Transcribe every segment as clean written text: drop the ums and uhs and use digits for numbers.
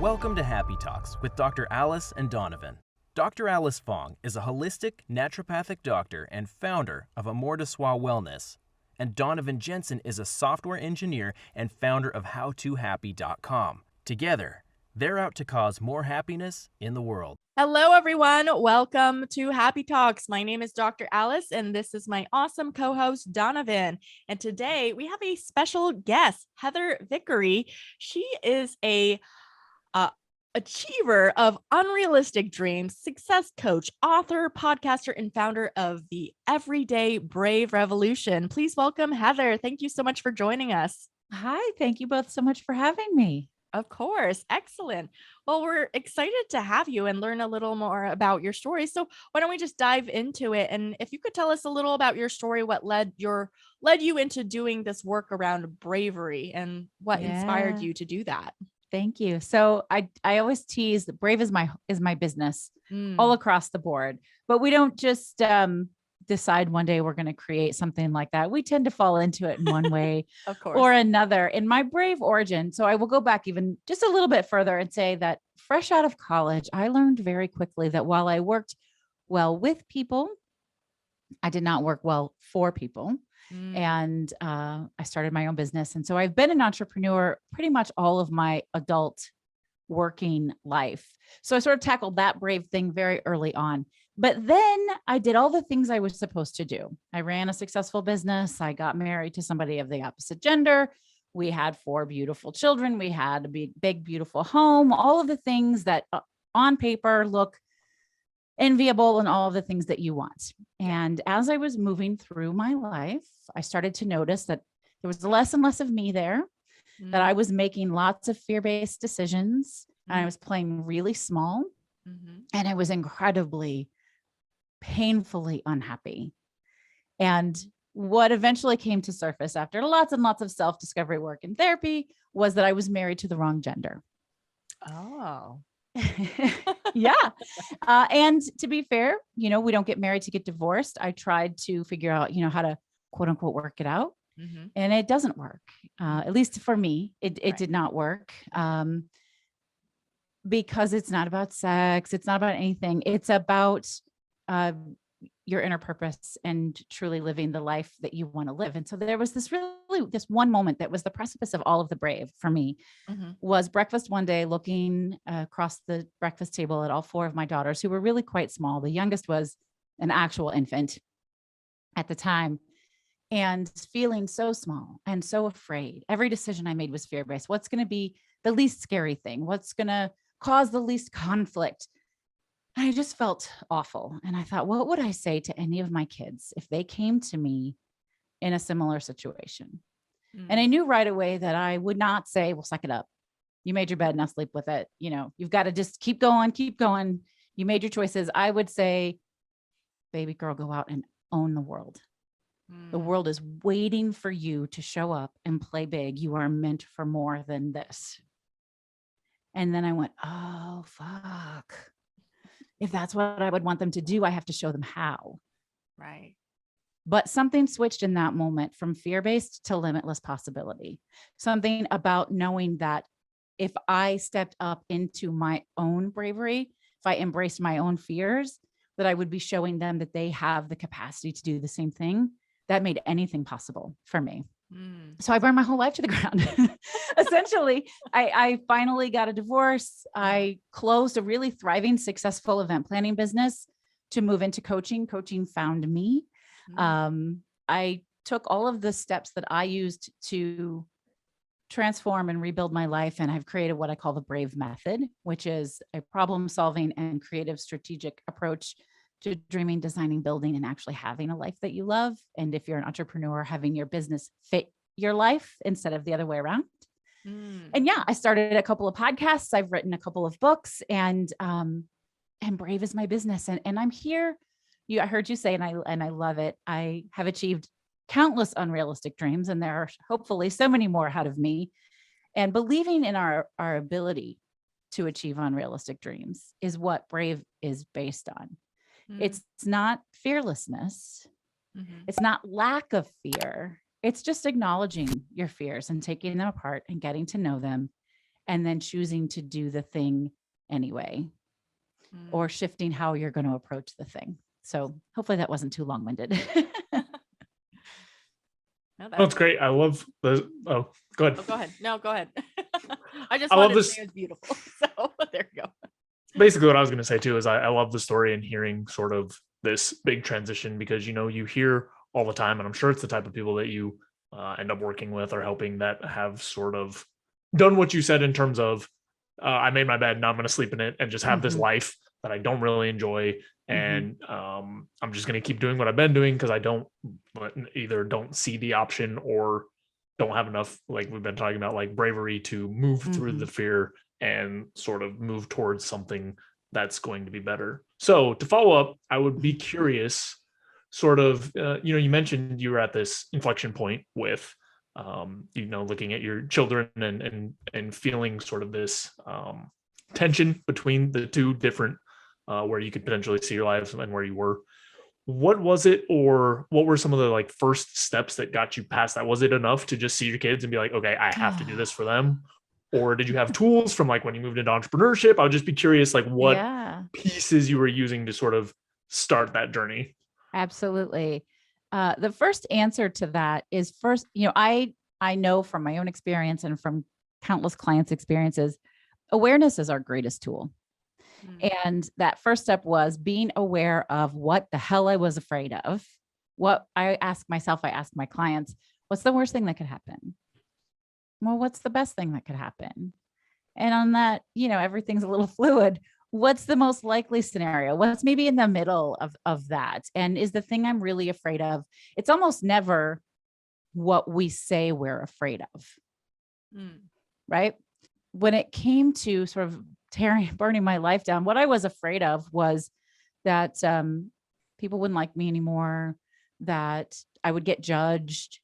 Welcome to Happy Talks with Dr. Alice and Donovan. Dr. Alice Fong is a holistic naturopathic doctor and founder of Amor de Soi Wellness. And Donovan Jensen is a software engineer and founder of HowToHappy.com. Together, they're out to cause more happiness in the world. Hello, everyone. Welcome to Happy Talks. My name is Dr. Alice, and this is my awesome co-host, Donovan. And today we have a special guest, Heather Vickery. She is a achiever of unrealistic dreams, success coach, author, podcaster, and founder of the Everyday Brave Revolution. Please welcome Heather. Thank you so much for joining us. Hi, thank you both so much for having me. Of course. Excellent. Well, we're excited to have you and learn a little more about your story. So why don't we just dive into it? And if you could tell us a little about your story, what led you into doing this work around bravery and what inspired you to do that? Thank you. So I always tease that brave is my business all across the board, but we don't just decide one day we're going to create something like that. We tend to fall into it in one way Of course. or another. In my brave origin, so I will go back even just a little bit further and say that fresh out of college, I learned very quickly that while I worked well with people, I did not work well for people. And I started my own business. And so I've been an entrepreneur pretty much all of my adult working life. So I sort of tackled that brave thing very early on. But then I did all the things I was supposed to do. I ran a successful business. I got married to somebody of the opposite gender. We had 4 beautiful children. We had a big, beautiful home, all of the things that on paper look enviable and all of the things that you want. And as I was moving through my life, I started to notice that there was less and less of me there, that I was making lots of fear-based decisions, and I was playing really small, and I was incredibly painfully unhappy. And what eventually came to surface after lots and lots of self-discovery work and therapy was that I was married to the wrong gender. Oh. Yeah. And to be fair, we don't get married to get divorced. I tried to figure out, how to quote unquote work it out. And it doesn't work. At least for me, it did not work. Because it's not about sex. It's not about anything. It's about your inner purpose and truly living the life that you want to live. And so there was this one moment that was the precipice of all of the brave for me. Was breakfast one day, looking across the breakfast table at all 4 of my daughters, who were really quite small. The youngest was an actual infant at the time, and feeling so small and so afraid. Every decision I made was fear-based. What's going to be the least scary thing? What's going to cause the least conflict? I just felt awful. And I thought, what would I say to any of my kids if they came to me in a similar situation? And I knew right away that I would not say, well, suck it up. You made your bed, now sleep with it. You've got to just keep going. You made your choices. I would say, baby girl, go out and own the world. The world is waiting for you to show up and play big. You are meant for more than this. And then I went, oh, fuck. If that's what I would want them to do, I have to show them how. Right. But something switched in that moment from fear-based to limitless possibility. Something about knowing that if I stepped up into my own bravery, if I embraced my own fears, that I would be showing them that they have the capacity to do the same thing. That made anything possible for me. So I burned my whole life to the ground. Essentially, I finally got a divorce. I closed a really thriving, successful event planning business to move into coaching. Coaching found me. I took all of the steps that I used to transform and rebuild my life. And I've created what I call the Brave Method, which is a problem solving and creative strategic approach to dreaming, designing, building, and actually having a life that you love. And if you're an entrepreneur, having your business fit your life instead of the other way around. And yeah, I started a couple of podcasts. I've written a couple of books, and brave is my business. And I'm here. I heard you say, and I love it. I have achieved countless unrealistic dreams, and there are hopefully so many more ahead of me. And believing in our ability to achieve unrealistic dreams is what brave is based on. It's not fearlessness. It's not lack of fear. It's just acknowledging your fears and taking them apart and getting to know them and then choosing to do the thing anyway, or shifting how you're going to approach the thing. So hopefully that wasn't too long-winded. No, That's great. I love the, oh, go ahead. Oh, go ahead. No, go ahead. I just I love wanted to this. say it was beautiful. So there you go. Basically what I was going to say too is I love the story and hearing sort of this big transition, because, you know, you hear all the time, and I'm sure it's the type of people that you end up working with or helping that have sort of done what you said in terms of, I made my bed, now I'm going to sleep in it and just have this life that I don't really enjoy. And I'm just going to keep doing what I've been doing because I don't see the option or don't have enough, like we've been talking about, like bravery to move through the fear and sort of move towards something that's going to be better. So to follow up, I would be curious, sort of, you know, you mentioned you were at this inflection point with, you know, looking at your children and feeling sort of this tension between the two different, where you could potentially see your lives and where you were. What was it, or what were some of the like first steps that got you past that? Was it enough to just see your kids and be like, okay, I have to do this for them? Or did you have tools from like when you moved into entrepreneurship? I would just be curious, like what pieces you were using to sort of start that journey. Absolutely. The first answer to that is, first, you know, I know from my own experience and from countless clients' experiences, awareness is our greatest tool. And that first step was being aware of what the hell I was afraid of. What I ask myself, I ask my clients, what's the worst thing that could happen? Well, what's the best thing that could happen? And on that, you know, everything's a little fluid. What's the most likely scenario? What's maybe in the middle of that? And is the thing I'm really afraid of, it's almost never what we say we're afraid of, right? When it came to sort of burning my life down, what I was afraid of was that people wouldn't like me anymore, that I would get judged,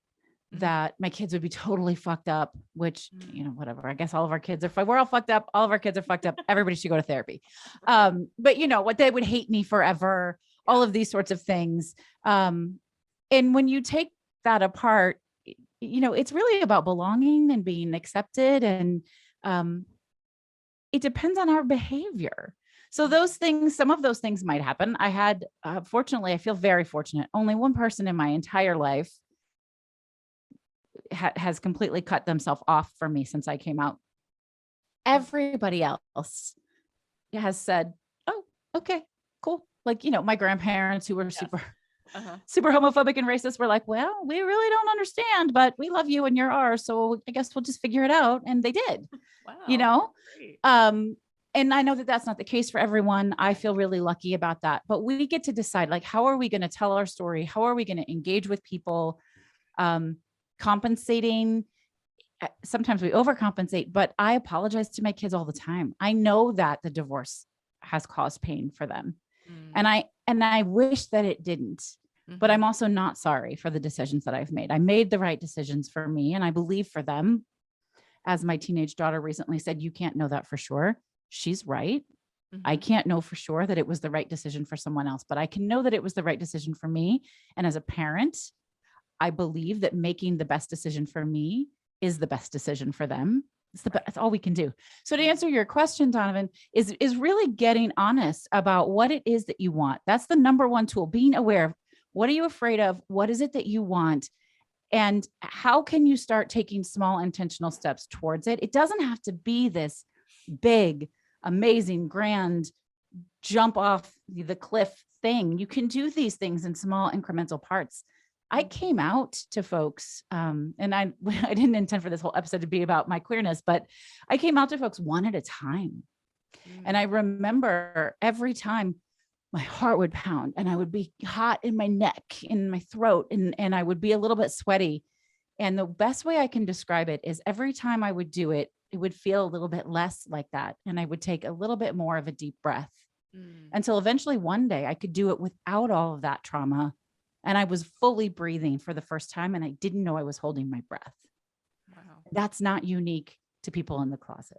that my kids would be totally fucked up, which, you know, whatever. I guess all of our kids are, we're all fucked up. All of our kids are fucked up. Everybody should go to therapy. But you know what, they would hate me forever, all of these sorts of things. And when you take that apart, you know, it's really about belonging and being accepted. And it depends on our behavior. So those things, some of those things might happen. I had, fortunately, I feel very fortunate. Only one person in my entire life has completely cut themselves off from me since I came out. Everybody else has said, oh, okay, cool. Like, you know, my grandparents who were super homophobic and racist were like, well, we really don't understand, but we love you and you're ours. So I guess we'll just figure it out. And they did, you know? And I know that that's not the case for everyone. I feel really lucky about that, but we get to decide, like, how are we going to tell our story? How are we going to engage with people? Compensating. Sometimes we overcompensate, but I apologize to my kids all the time. I know that the divorce has caused pain for them. And I wish that it didn't, but I'm also not sorry for the decisions that I've made. I made the right decisions for me, and I believe for them. As my teenage daughter recently said, you can't know that for sure. She's right. I can't know for sure that it was the right decision for someone else, but I can know that it was the right decision for me. And as a parent, I believe that making the best decision for me is the best decision for them. That's all we can do. So to answer your question, Donovan, is really getting honest about what it is that you want. That's the number one tool, being aware of what are you afraid of? What is it that you want? And how can you start taking small intentional steps towards it? It doesn't have to be this big, amazing, grand jump off the cliff thing. You can do these things in small incremental parts. I came out to folks, and I didn't intend for this whole episode to be about my queerness, but I came out to folks one at a time. And I remember every time my heart would pound and I would be hot in my neck, in my throat, and I would be a little bit sweaty. And the best way I can describe it is every time I would do it, it would feel a little bit less like that. And I would take a little bit more of a deep breath until eventually one day I could do it without all of that trauma. And I was fully breathing for the first time, and I didn't know I was holding my breath. Wow. That's not unique to people in the closet.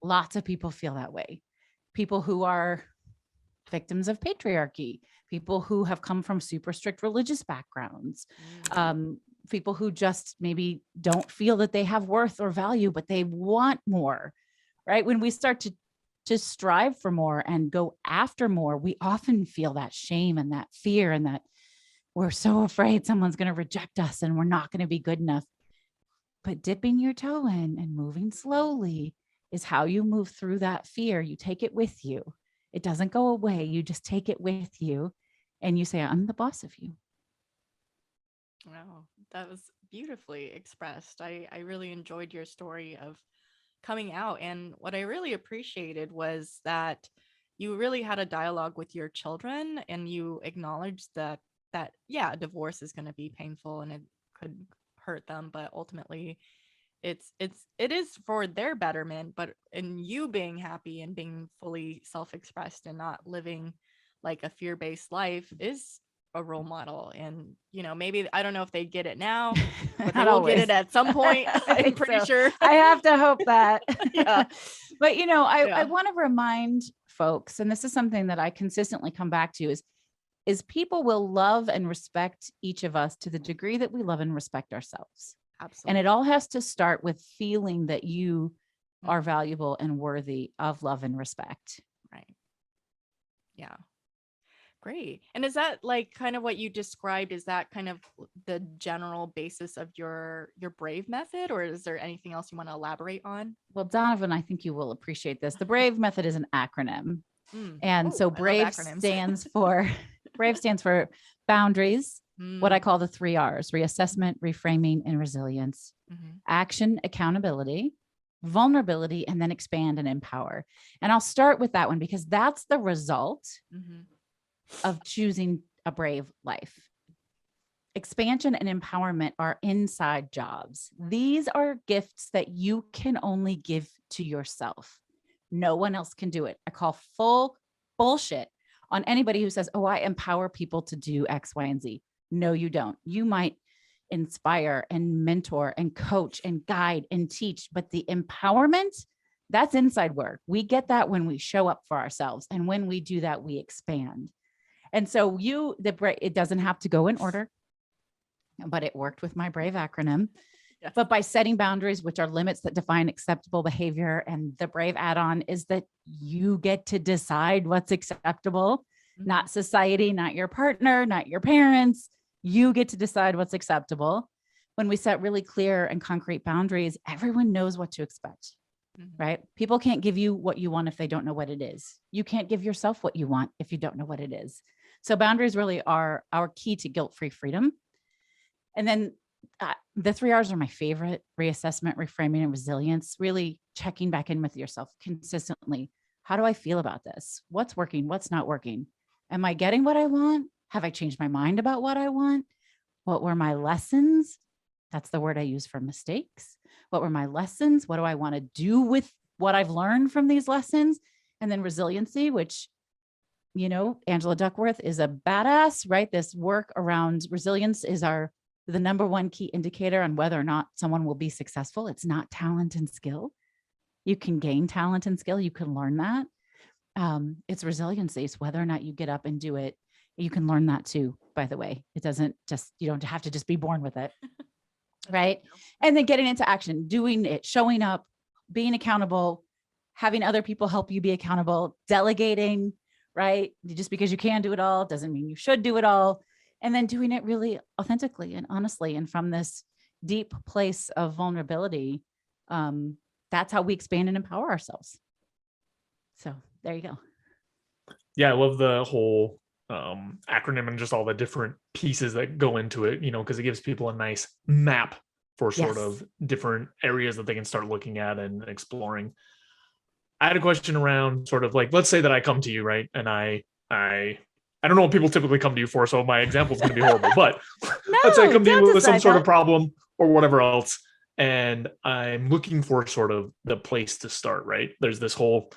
Lots of people feel that way. People who are victims of patriarchy, people who have come from super strict religious backgrounds, people who just maybe don't feel that they have worth or value, but they want more, right? When we start to strive for more and go after more, we often feel that shame and that fear and that we're so afraid someone's going to reject us and we're not going to be good enough. But dipping your toe in and moving slowly is how you move through that fear. You take it with you. It doesn't go away. You just take it with you and you say, I'm the boss of you. Wow, that was beautifully expressed. I really enjoyed your story of coming out. And what I really appreciated was that you really had a dialogue with your children and you acknowledged that yeah, divorce is going to be painful and it could hurt them, but ultimately it is for their betterment. But in you being happy and being fully self-expressed and not living like a fear-based life is a role model. And maybe I don't know if they get it now, but they Not will get always. it at some point. I I'm think pretty so. sure. I have to hope that. Yeah. But I Yeah. want to remind folks, and this is something that I consistently come back to, is people will love and respect each of us to the degree that we love and respect ourselves. Absolutely. And it all has to start with feeling that you are Mhm. valuable and worthy of love and respect. Right. Yeah. Great. And is that like kind of what you described? Is that kind of the general basis of your brave method, or is there anything else you want to elaborate on? Well, Donovan, I think you will appreciate this. The BRAVE method is an acronym. And Oh, so I love BRAVE acronyms. stands for boundaries, what I Mm, call the 3 R's: reassessment, reframing, and resilience. mhm. Action, accountability, vulnerability, and then expand and empower. And I'll start with that one because that's the result Mhm. of choosing a brave life. Expansion and empowerment are inside jobs. These are gifts that you can only give to yourself. No one else can do it. I call full bullshit on anybody who says, oh, I empower people to do X, Y, and Z. No, you don't. You might inspire and mentor and coach and guide and teach, but the empowerment, that's inside work. We get that when we show up for ourselves. And when we do that, we expand. And so it doesn't have to go in order, but it worked with my BRAVE acronym. Yes. But by setting boundaries, which are limits that define acceptable behavior, and the BRAVE add-on is that you get to decide what's acceptable, not society, not your partner, not your parents. You get to decide what's acceptable. When we set really clear and concrete boundaries, everyone knows what to expect, right? People can't give you what you want if they don't know what it is. You can't give yourself what you want if you don't know what it is. So boundaries really are our key to guilt-free freedom. And then the 3 R's are my favorite: reassessment, reframing, and resilience. Really checking back in with yourself consistently. How do I feel about this? What's working? What's not working? Am I getting what I want? Have I changed my mind about what I want? What were my lessons? That's the word I use for mistakes. What were my lessons? What do I want to do with what I've learned from these lessons? And then resiliency, which, Angela Duckworth is a badass, right? This work around resilience is the number one key indicator on whether or not someone will be successful. It's not talent and skill. You can gain talent and skill. You can learn that. It's resiliency. It's whether or not you get up and do it. You can learn that too, by the way. It doesn't you don't have to just be born with it. Right. And then getting into action, doing it, showing up, being accountable, having other people help you be accountable, delegating, right? Just because you can do it all doesn't mean you should do it all. And then doing it really authentically and honestly. And from this deep place of vulnerability, that's how we expand and empower ourselves. So there you go. Yeah, I love the whole acronym and just all the different pieces that go into it, because it gives people a nice map for sort Yes. of different areas that they can start looking at and exploring. I had a question around sort of like, let's say that I come to you, right? And I don't know what people typically come to you for, so my example is going to be horrible, but let's say I come to you with some sort of problem or whatever else, and I'm looking for sort of the place to start, right? There's this whole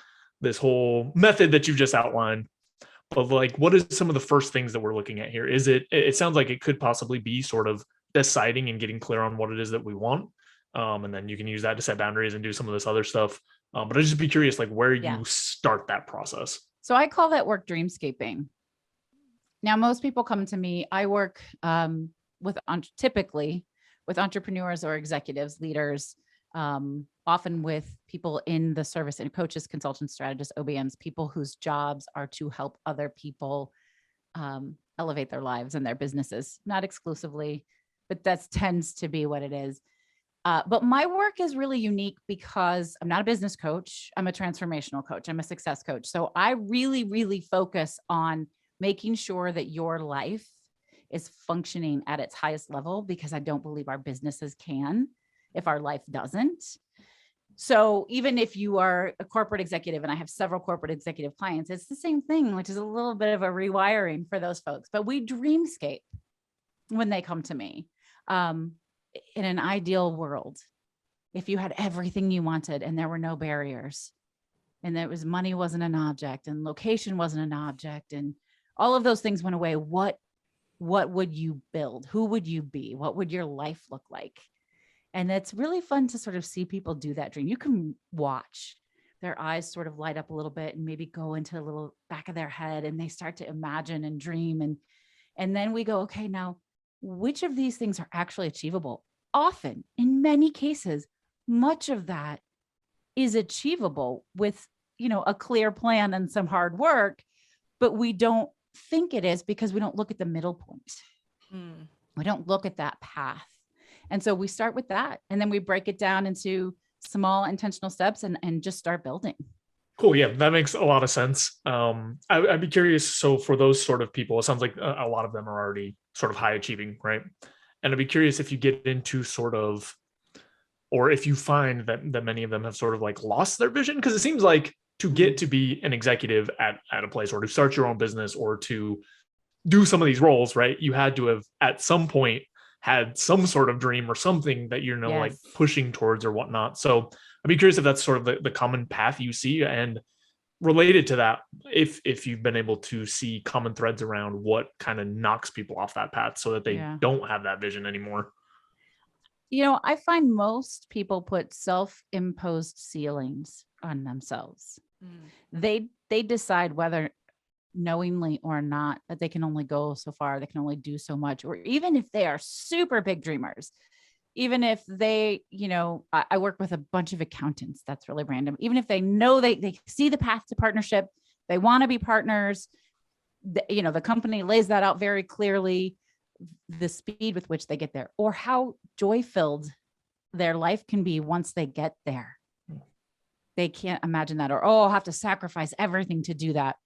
method that you've just outlined, but like, what is some of the first things that we're looking at here? It sounds like it could possibly be sort of deciding and getting clear on what it is that we want. And then you can use that to set boundaries and do some of this other stuff. But I'd just be curious, like where you start that process. So I call that work dreamscaping. Now, most people come to me, I work typically with entrepreneurs or executives, leaders, often with people in the service and coaches, consultants, strategists, OBMs, people whose jobs are to help other people elevate their lives and their businesses, not exclusively, but that tends to be what it is. But my work is really unique because I'm not a business coach. I'm a transformational coach. I'm a success coach. So I really, really focus on making sure that your life is functioning at its highest level, because I don't believe our businesses can if our life doesn't. So even if you are a corporate executive, and I have several corporate executive clients, it's the same thing, which is a little bit of a rewiring for those folks, but we dreamscape when they come to me. In an ideal world, if you had everything you wanted and there were no barriers, and there was money wasn't an object and location wasn't an object and all of those things went away, what would you build? Who would you be? What would your life look like? And it's really fun to sort of see people do that dream. You can watch their eyes sort of light up a little bit and maybe go into a little back of their head, and they start to imagine and dream. And then we go, okay, now which of these things are actually achievable? Often, in many cases, much of that is achievable with, a clear plan and some hard work, but we don't think it is because we don't look at the middle point. We don't look at that path. And so we start with that, and then we break it down into small intentional steps and just start building. Cool. Yeah, that makes a lot of sense. I'd be curious. So for those sort of people, it sounds like a lot of them are already sort of high achieving, right? And I'd be curious if you get into sort of, or if you find that many of them have sort of like lost their vision, because it seems like to get to be an executive at a place, or to start your own business, or to do some of these roles, right? You had to have at some point had some sort of dream or something that you're Yes. like pushing towards or whatnot. So I'd be curious if that's sort of the common path you see, and related to that, if you've been able to see common threads around what kind of knocks people off that path so that they don't have that vision anymore. I find most people put self-imposed ceilings on themselves. They decide whether knowingly or not that they can only go so far, they can only do so much, or even if they are super big dreamers, even if they, I work with a bunch of accountants, that's really random. Even if they know they see the path to partnership, they want to be partners, the company lays that out very clearly, the speed with which they get there, or how joy-filled their life can be once they get there. They can't imagine that, or, I'll have to sacrifice everything to do that.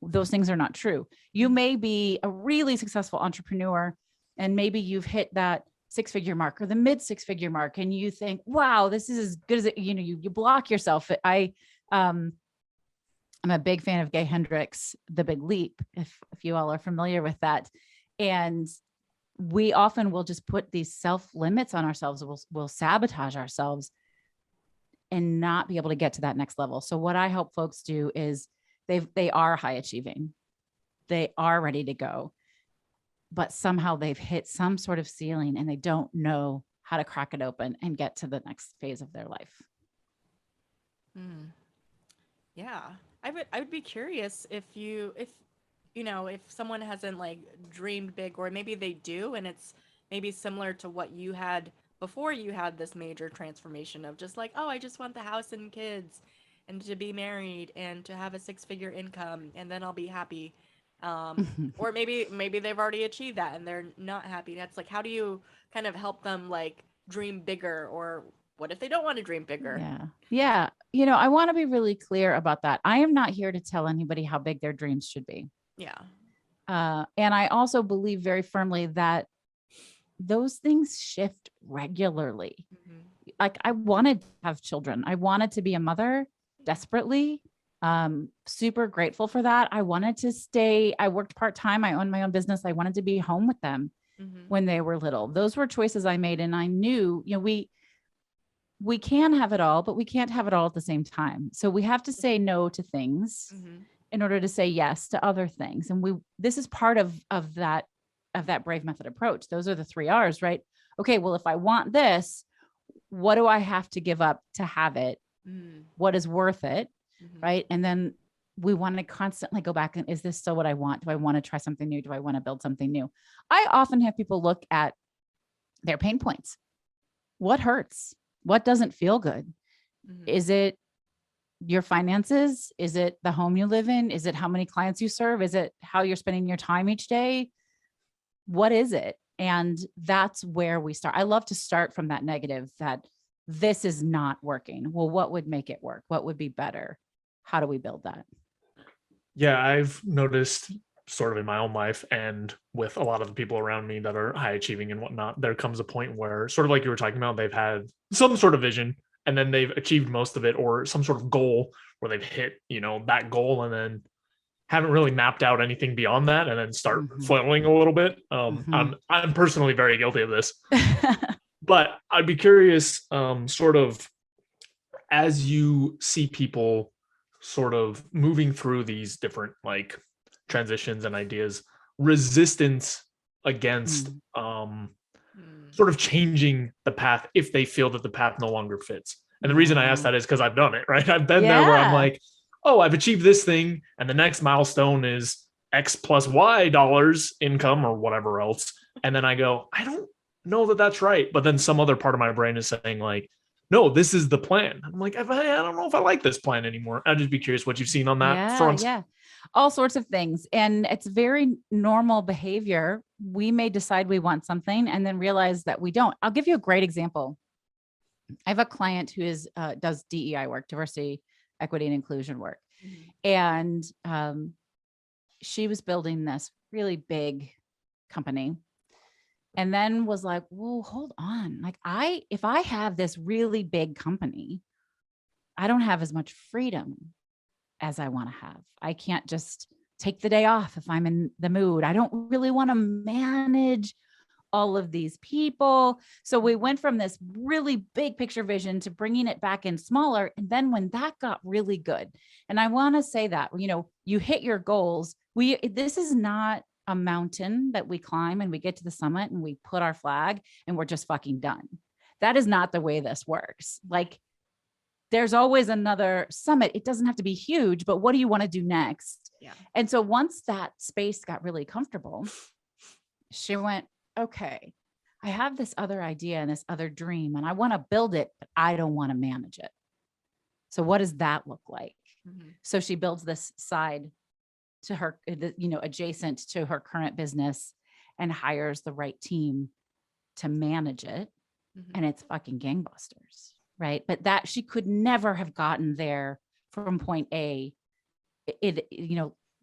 Those things are not true. You may be a really successful entrepreneur, and maybe you've hit that 6-figure mark or the mid 6-figure mark, and you think, wow, this is as good as it, you block yourself. I'm a big fan of Gay Hendricks, The Big Leap, if you all are familiar with that. And we often will just put these self limits on ourselves. We'll sabotage ourselves and not be able to get to that next level. So what I help folks do is they are high achieving. They are ready to go, but somehow they've hit some sort of ceiling and they don't know how to crack it open and get to the next phase of their life. Yeah. I would be curious if someone hasn't like dreamed big, or maybe they do, and it's maybe similar to what you had before you had this major transformation of just like, I just want the house and kids and to be married and to have a 6-figure income, and then I'll be happy. Or maybe they've already achieved that and they're not happy. That's like, how do you kind of help them like dream bigger, or what if they don't want to dream bigger? Yeah. I want to be really clear about that. I am not here to tell anybody how big their dreams should be. Yeah. And I also believe very firmly that those things shift regularly. Like, I wanted to have children. I wanted to be a mother desperately. Super grateful for that. I wanted to stay. I worked part-time. I owned my own business. I wanted to be home with them when they were little. Those were choices I made. And I knew, we can have it all, but we can't have it all at the same time. So we have to say no to things in order to say yes to other things. And this is part of that brave method approach. Those are the 3 R's, right? Okay, well, if I want this, what do I have to give up to have it? What is worth it? Right. And then we want to constantly go back and, is this still what I want? Do I want to try something new? Do I want to build something new? I often have people look at their pain points. what hurts? What doesn't feel good? Mhm. Is it your finances? Is it the home you live in? Is it how many clients you serve? Is it how you're spending your time each day? What is it? And that's where we start. I love to start from that negative, that this is not working. Well, what would make it work? What would be better? How do we build that? Yeah, I've noticed sort of in my own life and with a lot of the people around me that are high achieving and whatnot, there comes a point where, sort of like you were talking about, they've had some sort of vision and then they've achieved most of it, or some sort of goal where they've hit, that goal, and then haven't really mapped out anything beyond that, and then start Mhm. flailing a little bit. Mhm. I'm personally very guilty of this, but I'd be curious, sort of, as you see people sort of moving through these different like transitions and ideas, resistance against Mm. Mm. sort of changing the path if they feel that the path no longer fits. And the reason I ask Yeah. that is because I've done it, right? I've been there where I'm Yeah. like, oh, I've achieved this thing, and the next milestone is X plus Y dollars income or whatever else. And then I go, I don't know that that's right. But then some other part of my brain is saying, like, no, this is the plan. I'm like, I don't know if I like this plan anymore. I'd just be curious what you've seen on that Yeah. front. Yeah. All sorts of things. And it's very normal behavior. We may decide we want something and then realize that we don't. I'll give you a great example. I have a client who does DEI work, diversity, equity, and inclusion work. Mhm. And she was building this really big company, and then was like, whoa, hold on. Like if I have this really big company, I don't have as much freedom as I want to have. I can't just take the day off if I'm in the mood. I don't really want to manage all of these people. So we went from this really big picture vision to bringing it back in smaller. And then when that got really good, and I want to say that, you hit your goals. This is not a mountain that we climb and we get to the summit and we put our flag and we're just fucking done. That is not the way this works. Like, there's always another summit. It doesn't have to be huge, but what do you want to do next? Yeah. And so once that space got really comfortable, she went, okay, I have this other idea and this other dream, and I want to build it, but I don't want to manage it. So what does that look like? Mhm. So she builds this side to her, adjacent to her current business, and hires the right team to manage it. Mhm. And it's fucking gangbusters. Right. But that she could never have gotten there from point A.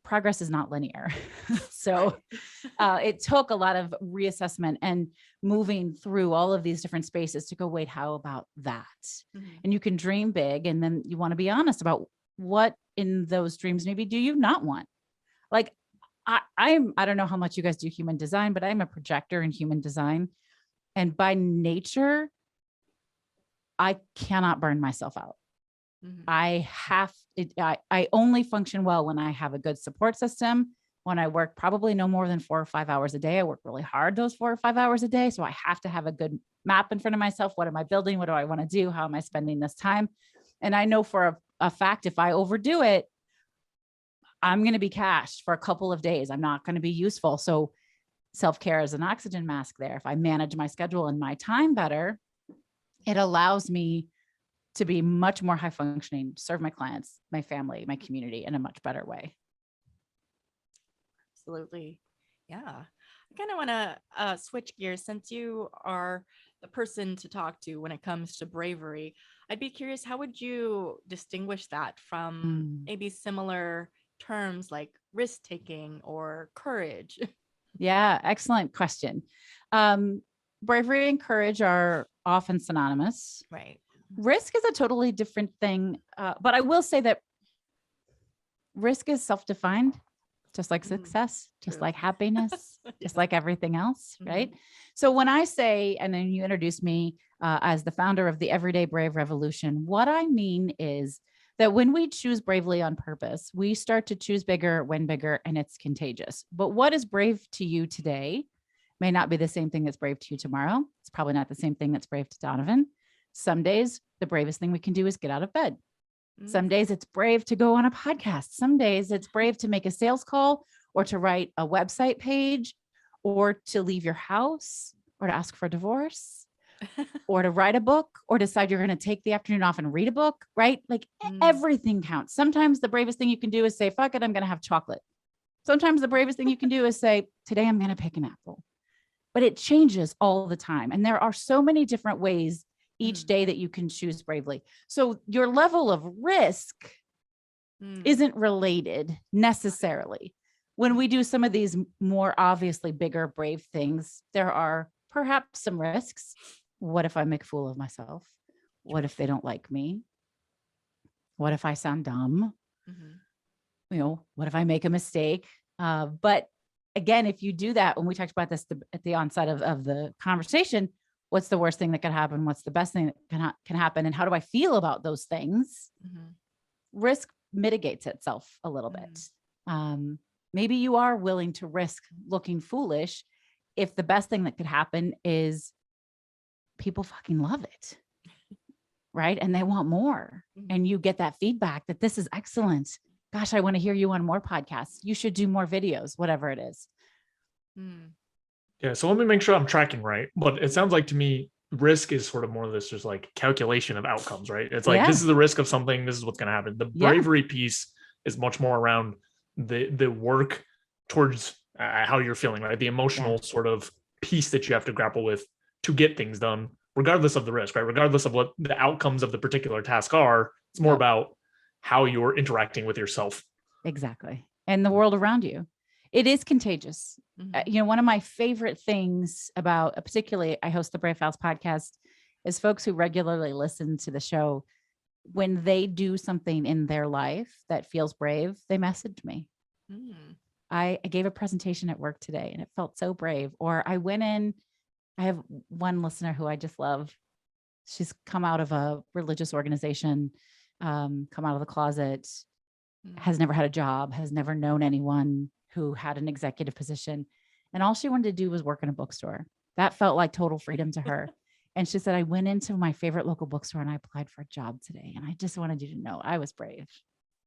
Progress is not linear. So it took a lot of reassessment and moving through all of these different spaces to go, wait, how about that? Mhm. And you can dream big, and then you want to be honest about what in those dreams maybe do you not want. Like I don't know how much you guys do human design, but I'm a projector in human design. And by nature, I cannot burn myself out. Mhm. I only function well when I have a good support system, when I work probably no more than 4 or 5 hours a day. I work really hard those 4 or 5 hours a day. So I have to have a good map in front of myself. What am I building? What do I want to do? How am I spending this time? And I know for a fact, if I overdo it, I'm going to be cashed for a couple of days. I'm not going to be useful. So self-care is an oxygen mask there. If I manage my schedule and my time better, it allows me to be much more high functioning, serve my clients, my family, my community in a much better way. Absolutely. Yeah. I kind of want to switch gears, since you are the person to talk to when it comes to bravery. I'd be curious, how would you distinguish that from maybe similar terms like risk taking or courage? Yeah, excellent question. Bravery and courage are often synonymous. Right. Risk is a totally different thing. But I will say that risk is self-defined, just like success, just True. like happiness, just Yes. like everything else, Mhm. right? So when I say, and then you introduced me as the founder of the Everyday Brave Revolution, what I mean is that when we choose bravely on purpose, we start to choose bigger, win bigger, and it's contagious. But what is brave to you today may not be the same thing that's brave to you tomorrow. It's probably not the same thing that's brave to Donovan. Some days, the bravest thing we can do is get out of bed. Some days it's brave to go on a podcast. Some days it's brave to make a sales call, or to write a website page, or to leave your house, or to ask for a divorce, or to write a book or decide you're going to take the afternoon off and read a book, right? Like everything counts. Sometimes the bravest thing you can do is say, fuck it, I'm going to have chocolate. Sometimes the bravest thing you can do is say, today I'm going to pick an apple. But it changes all the time. And there are so many different ways each day that you can choose bravely. So your level of risk isn't related necessarily. When we do some of these more obviously bigger, brave things, there are perhaps some risks. What if I make a fool of myself? What if they don't like me? What if I sound dumb? You know, what if I make a mistake? But again, if you do that, when we talked about this at the onset of the conversation, what's the worst thing that could happen? What's the best thing that can happen? And how do I feel about those things? Risk mitigates itself a little bit. Maybe you are willing to risk looking foolish if the best thing that could happen is people fucking love it, right? And they want more. And you get that feedback that this is excellent. Gosh, I want to hear you on more podcasts. You should do more videos, whatever it is. Yeah. So let me make sure I'm tracking right. But it sounds like to me, risk is sort of more of this just like calculation of outcomes, right? It's like, this is the risk of something. This is what's going to happen. The bravery piece is much more around the work towards how you're feeling, right? The emotional sort of piece that you have to grapple with to get things done, regardless of the risk, right? Regardless of what the outcomes of the particular task are. It's more about how you're interacting with yourself. Exactly. And the world around you. It is contagious. You know, one of my favorite things about, particularly I host the Brave Fouls podcast, is folks who regularly listen to the show. When they do something in their life that feels brave, they message me. I gave a presentation at work today and it felt so brave. Or I went in, I have one listener who I just love. She's come out of a religious organization, come out of the closet, has never had a job, has never known anyone who had an executive position. And all she wanted to do was work in a bookstore. That felt like total freedom to her. And she said, I went into my favorite local bookstore and I applied for a job today. And I just wanted you to know I was brave.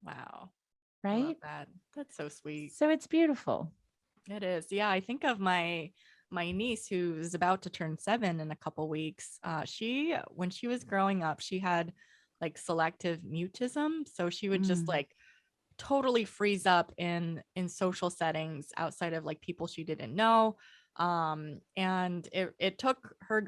Wow. Right? I love that. That's so sweet. So it's beautiful. It is. Yeah. I think of my niece who's about to turn 7 in a couple weeks. When she was growing up, she had like selective mutism. So she would just like totally freeze up in social settings outside of like people she didn't know. And it took her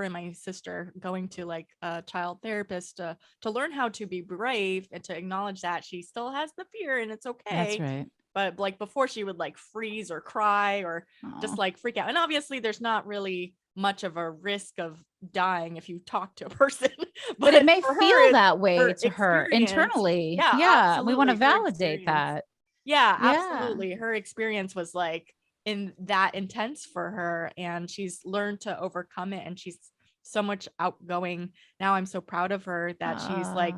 and my sister going to like a child therapist to learn how to be brave and to acknowledge that she still has the fear and it's okay. That's right. But like before she would like freeze or cry or just like freak out. And obviously there's not really much of a risk of dying if you talk to a person. But it may for feel her, that way her to her experience- internally. Yeah, We want to absolutely, her validate experience. that. Yeah, Yeah. absolutely. Her experience was like in that intense for her and she's learned to overcome it and she's so much outgoing. Now I'm so proud of her that she's like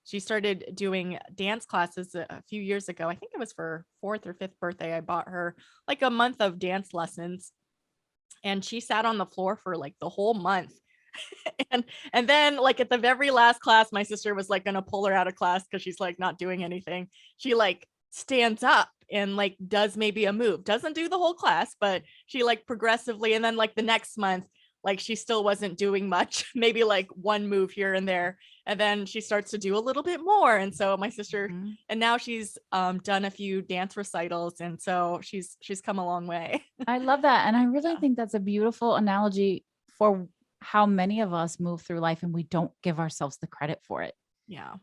she started doing dance classes a few years ago. I think it was for 4th or 5th birthday. I bought her like a month of dance lessons and she sat on the floor for like the whole month. and then like at the very last class, my sister was like gonna pull her out of class because she's like not doing anything. She like stands up and like does maybe a move, doesn't do the whole class, but she like progressively, and then like the next month, like she still wasn't doing much, maybe like one move here and there, and then she starts to do a little bit more. And so my sister, and now she's done a few dance recitals, and so she's come a long way. I love that. And I really think that's a beautiful analogy for how many of us move through life and we don't give ourselves the credit for it. Yeah.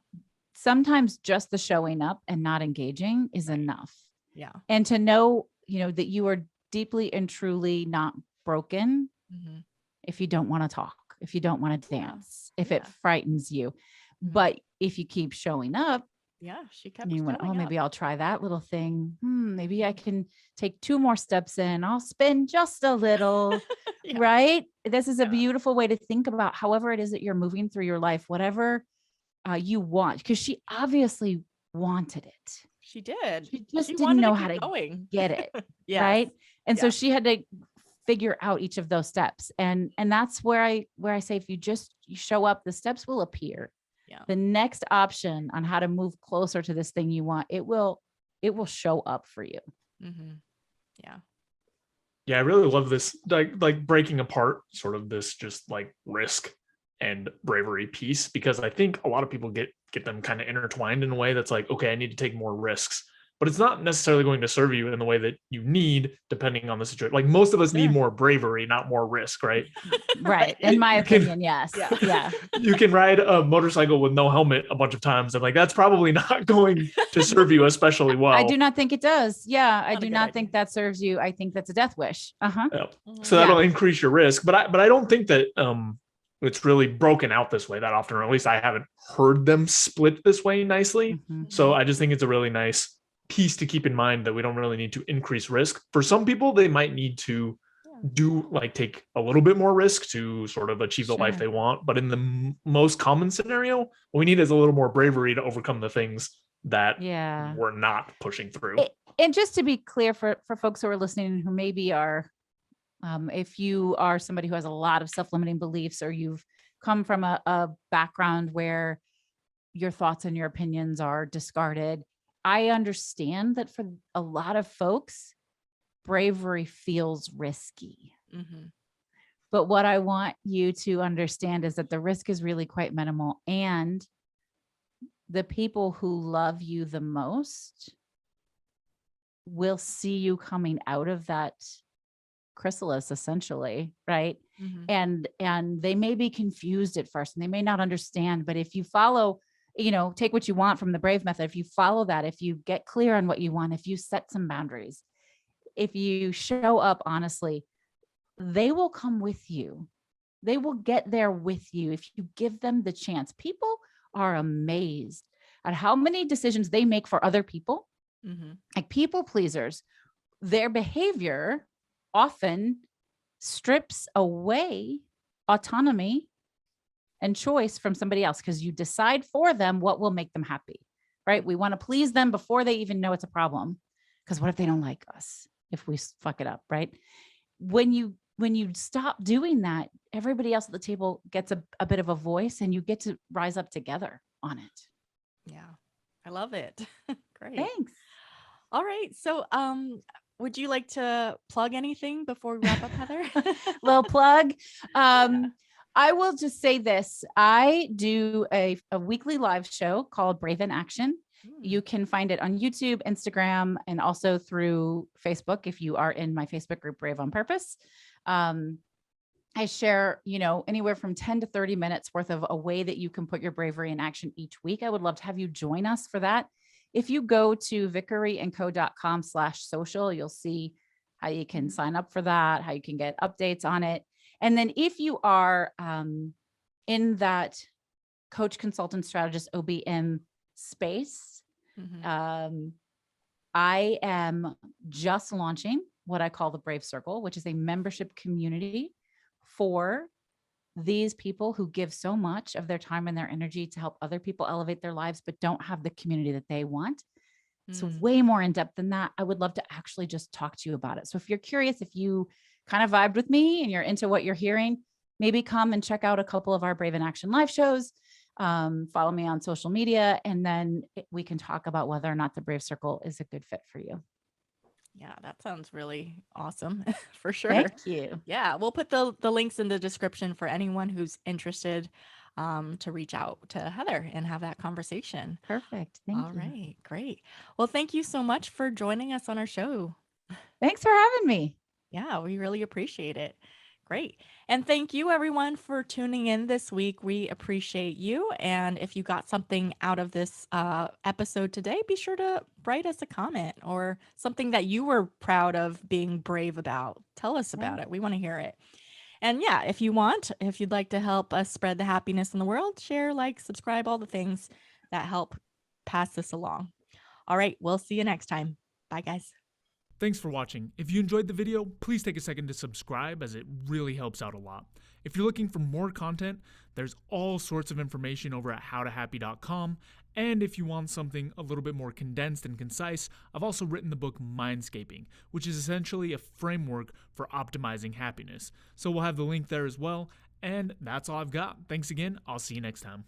Sometimes just the showing up and not engaging is enough. Yeah. And to know, you know, that you are deeply and truly not broken if you don't want to talk, if you don't want to dance, if it frightens you. But if you keep showing up, she kept you went, showing maybe up. I'll try that little thing. Maybe I can take 2 more steps in. I'll spin just a little, right? This is a beautiful way to think about however it is that you're moving through your life, whatever you want, because she obviously wanted it. She did. She just She didn't wanted know to how keep to going. get it. Yes. Right. And so she had to figure out each of those steps. And that's where I say, if you show up, the steps will appear. Yeah. The next option on how to move closer to this thing you want, it will show up for you. Yeah. Yeah, I really love this, like breaking apart sort of this just like risk and bravery piece, because I think a lot of people get them kind of intertwined in a way that's like, okay, I need to take more risks, but it's not necessarily going to serve you in the way that you need, depending on the situation. Like most of us need Sure. more bravery, not more risk, right? Right. In my You can- opinion, yes. Yeah. Yeah. You can ride a motorcycle with no helmet a bunch of times, and like that's probably not going to serve you especially well. I do not think it does. Yeah. I Not a do good not idea. think that serves you. I think that's a death wish. Uh-huh. Yeah. Mhm. So that'll increase your risk, but I don't think that it's really broken out this way that often, or at least I haven't heard them split this way nicely. Mhm. So I just think it's a really nice piece to keep in mind, that we don't really need to increase risk. For some people, they might need to do like take a little bit more risk to sort of achieve the life Sure. they want. But in the most common scenario, what we need is a little more bravery to overcome the things that Yeah. we're not pushing through. And just to be clear for folks who are listening who maybe are, if you are somebody who has a lot of self-limiting beliefs, or you've come from a background where your thoughts and your opinions are discarded, I understand that for a lot of folks, bravery feels risky. Mhm. But what I want you to understand is that the risk is really quite minimal, and the people who love you the most will see you coming out of that chrysalis, essentially, right? Mhm. And they may be confused at first and they may not understand, but if you follow, take what you want from the brave method, if you follow that, if you get clear on what you want, if you set some boundaries, if you show up honestly, they will come with you. They will get there with you if you give them the chance. People are amazed at how many decisions they make for other people, Mhm. like people pleasers. Their behavior often strips away autonomy and choice from somebody else, because you decide for them what will make them happy, right? We want to please them before they even know it's a problem, because what if they don't like us if we fuck it up, right? When you stop doing that, everybody else at the table gets a bit of a voice, and you get to rise up together on it. Yeah. I love it. Great. Thanks. All right. So, would you like to plug anything before we wrap up, Heather? Little plug. Yeah. I will just say this. I do a weekly live show called Brave in Action. You can find it on YouTube, Instagram, and also through Facebook if you are in my Facebook group, Brave on Purpose. I share, anywhere from 10 to 30 minutes worth of a way that you can put your bravery in action each week. I would love to have you join us for that. If you go to vickeryandco.com/social, you'll see how you can sign up for that, how you can get updates on it. And then if you are in that coach, consultant, strategist, OBM space, Mhm. I am just launching what I call the Brave Circle, which is a membership community for these people who give so much of their time and their energy to help other people elevate their lives, but don't have the community that they want. It's way more in depth than that. I would love to actually just talk to you about it. So if you're curious, if you kind of vibed with me and you're into what you're hearing, maybe come and check out a couple of our Brave in Action live shows. Follow me on social media, and then we can talk about whether or not the Brave Circle is a good fit for you. Yeah, that sounds really awesome for sure. Thank you. Yeah, we'll put the links in the description for anyone who's interested to reach out to Heather and have that conversation. Perfect. Thank All you. right, great. Well, thank you so much for joining us on our show. Thanks for having me. Yeah, we really appreciate it. Great. And thank you everyone for tuning in this week. We appreciate you. And if you got something out of this episode today, be sure to write us a comment or something that you were proud of being brave about. Tell us about it. We want to hear it. And yeah, if you'd like to help us spread the happiness in the world, share, like, subscribe, all the things that help pass this along. All right, we'll see you next time. Bye, guys. Thanks for watching. If you enjoyed the video, please take a second to subscribe, as it really helps out a lot. If you're looking for more content, there's all sorts of information over at howtohappy.com. And if you want something a little bit more condensed and concise, I've also written the book Mindscaping, which is essentially a framework for optimizing happiness. So we'll have the link there as well. And that's all I've got. Thanks again. I'll see you next time.